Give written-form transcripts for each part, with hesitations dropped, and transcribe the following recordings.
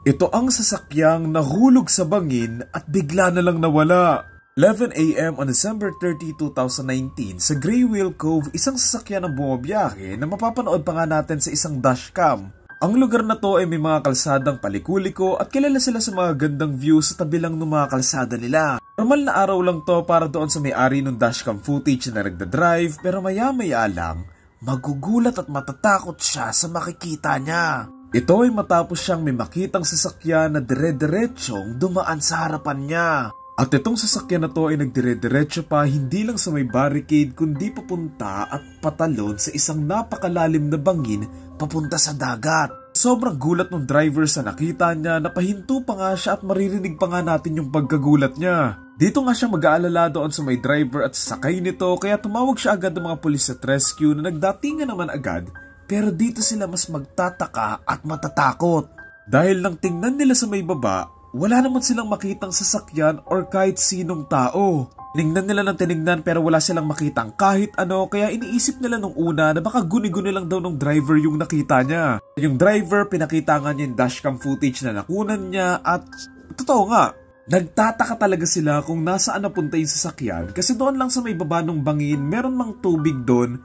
Ito ang sasakyang nahulog sa bangin at bigla na lang nawala. 11 a.m. on December 30, 2019 sa Grey Whale Cove, isang sasakyan ang bumabiyahe na mapapanood pa nga natin sa isang dashcam. Ang lugar na to ay may mga kalsadang palikuliko at kilala sila sa mga gandang view sa tabi lang ng mga kalsada nila. Normal na araw lang to para doon sa may-ari ng dashcam footage na nagdadrive, pero maya-maya lang, magugulat at matatakot siya sa makikita niya. Ito ay matapos siyang may makitang sasakyan na dire-diretsyong dumaan sa harapan niya. At itong sasakyan na to ay nagdire-diretso pa hindi lang sa may barricade kundi papunta at patalon sa isang napakalalim na bangin papunta sa dagat. Sobrang gulat ng driver sa nakita niya, napahinto pa nga siya at maririnig pa nga natin yung pagkagulat niya. Dito nga siya mag-aalala doon sa may driver at sakay nito kaya tumawag siya agad ng mga pulis at rescue na nagdatingan naman agad. Pero dito sila mas magtataka at matatakot. Dahil nang tingnan nila sa may baba, wala naman silang makitang sasakyan or kahit sinong tao. Tinignan nila ng tinignan pero wala silang makitang kahit ano, kaya iniisip nila nung una na baka guni-guni lang daw ng driver yung nakita niya. Yung driver, pinakita nga niya yung dashcam footage na nakunan niya at totoo nga, nagtataka talaga sila kung nasaan napunta yung sasakyan kasi doon lang sa may baba ng bangin meron mang tubig doon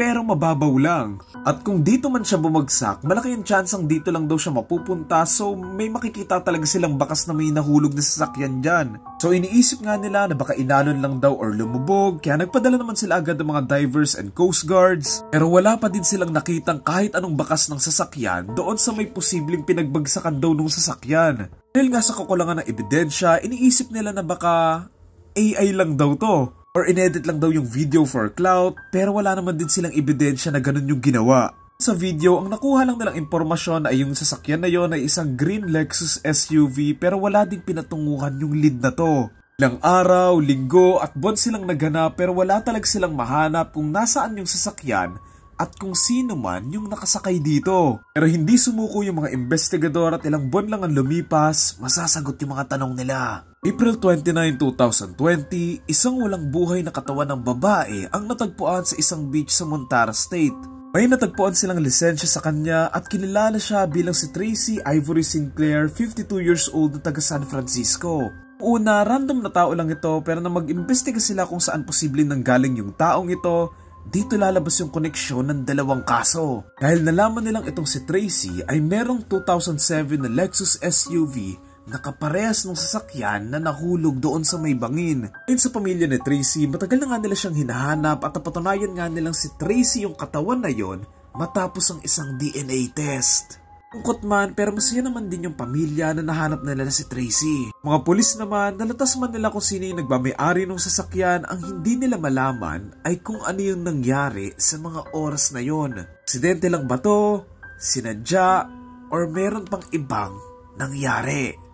pero mababaw lang. At kung dito man siya bumagsak, malaki yung chansang dito lang daw siya mapupunta, so may makikita talaga silang bakas na may nahulog na sasakyan dyan. So iniisip nga nila na baka inalon lang daw or lumubog, kaya nagpadala naman sila agad ng mga divers and coast guards. Pero wala pa din silang nakitang kahit anong bakas ng sasakyan doon sa may posibleng pinagbagsakan daw ng sasakyan. Dahil nga sa kakulangan ng ebidensya, iniisip nila na baka AI lang daw to. Or inedit lang daw yung video for clout, pero wala naman din silang ebidensya na ganun yung ginawa. Sa video, ang nakuha lang nilang impormasyon ay yung sasakyan na yon ay isang green Lexus SUV pero wala ding pinatunguhan yung lead na to. Ilang araw, linggo at buwan silang naghanap pero wala talaga silang mahanap kung nasaan yung sasakyan at kung sino man yung nakasakay dito. Pero hindi sumuko yung mga investigador at ilang buwan lang ang lumipas, masasagot yung mga tanong nila. April 29, 2020, isang walang buhay na katawan ng babae ang natagpuan sa isang beach sa Montara State. May natagpuan silang lisensya sa kanya at kilala siya bilang si Tracy Ivory Sinclair, 52 years old na taga San Francisco. Una, random na tao lang ito pero nang mag-imbestiga sila kung saan posible nanggaling yung taong ito, dito lalabas yung koneksyon ng dalawang kaso. Dahil nalaman nilang itong si Tracy ay merong 2007 na Lexus SUV na kaparehas ng sasakyan na nahulog doon sa may bangin. Ayon sa pamilya ni Tracy, matagal na nga nila siyang hinahanap at napatunayan nga nilang si Tracy yung katawan na yon matapos ang isang DNA test. Lungkot man pero masaya naman din yung pamilya na nahanap nila na si Tracy. Mga pulis naman, nalatas man nila kung sino yung nagmamayari ng sasakyan, ang hindi nila malaman ay kung ano yung nangyari sa mga oras na yon. Aksidente lang ba to? Sinadya? Or meron pang ibang nangyari?